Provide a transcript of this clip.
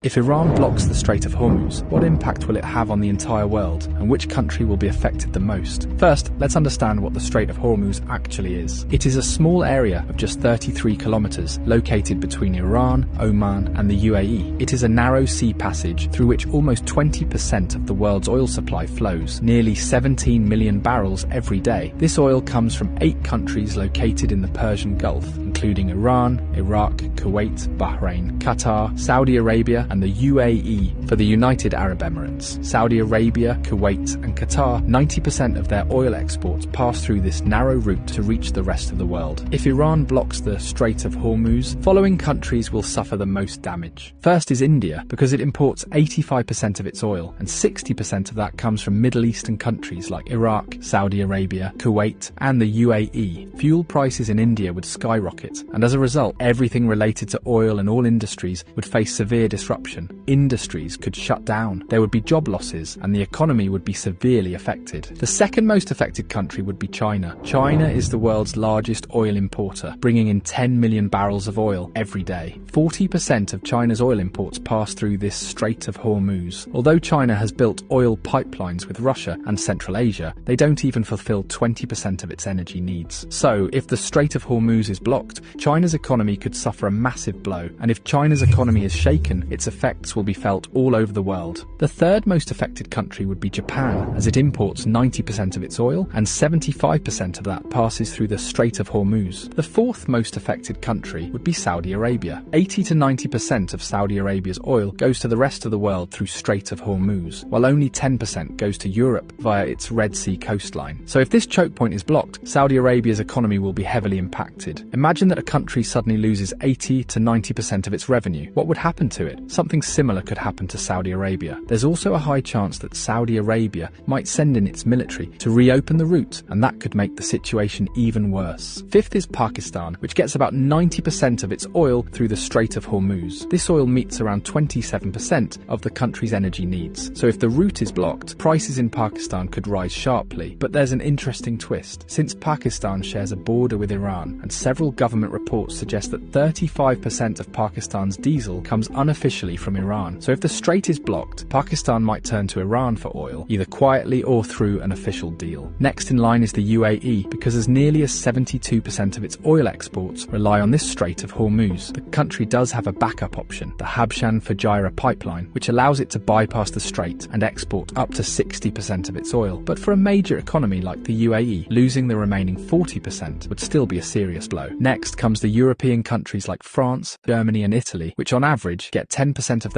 If Iran blocks the Strait of Hormuz, what impact will it have on the entire world, and which country will be affected the most? First, let's understand what the Strait of Hormuz actually is. It is a small area of just 33 kilometers located between Iran, Oman, and the UAE. It is a narrow sea passage through which almost 20% of the world's oil supply flows, nearly 17 million barrels every day. This oil comes from 8 countries located in the Persian Gulf, including Iran, Iraq, Kuwait, Bahrain, Qatar, Saudi Arabia, and the UAE for the United Arab Emirates. Saudi Arabia, Kuwait, and Qatar, 90% of their oil exports pass through this narrow route to reach the rest of the world. If Iran blocks the Strait of Hormuz, following countries will suffer the most damage. First is India, because it imports 85% of its oil, and 60% of that comes from Middle Eastern countries like Iraq, Saudi Arabia, Kuwait, and the UAE. Fuel prices in India would skyrocket, and as a result, everything related to oil and all industries would face severe disruption. Industries could shut down, there would be job losses, and the economy would be severely affected. The second most affected country would be China. China is the world's largest oil importer, bringing in 10 million barrels of oil every day. 40% of China's oil imports pass through this Strait of Hormuz. Although China has built oil pipelines with Russia and Central Asia, they don't even fulfill 20% of its energy needs. So, if the Strait of Hormuz is blocked, China's economy could suffer a massive blow, and if China's economy is shaken, its effects will be felt all over the world. The third most affected country would be Japan, as it imports 90% of its oil, and 75% of that passes through the Strait of Hormuz. The fourth most affected country would be Saudi Arabia. 80 to 90% of Saudi Arabia's oil goes to the rest of the world through Strait of Hormuz, while only 10% goes to Europe via its Red Sea coastline. So if this choke point is blocked, Saudi Arabia's economy will be heavily impacted. Imagine that a country suddenly loses 80 to 90% of its revenue. What would happen to it? Something similar could happen to Saudi Arabia. There's also a high chance that Saudi Arabia might send in its military to reopen the route, and that could make the situation even worse. Fifth is Pakistan, which gets about 90% of its oil through the Strait of Hormuz. This oil meets around 27% of the country's energy needs. So if the route is blocked, prices in Pakistan could rise sharply. But there's an interesting twist. Since Pakistan shares a border with Iran, and several government reports suggest that 35% of Pakistan's diesel comes unofficially from Iran. So if the strait is blocked, Pakistan might turn to Iran for oil, either quietly or through an official deal. Next in line is the UAE, because as nearly as 72% of its oil exports rely on this Strait of Hormuz. The country does have a backup option, the Habshan-Fujairah pipeline, which allows it to bypass the strait and export up to 60% of its oil. But for a major economy like the UAE, losing the remaining 40% would still be a serious blow. Next comes the European countries like France, Germany, and Italy, which on average get 10% of their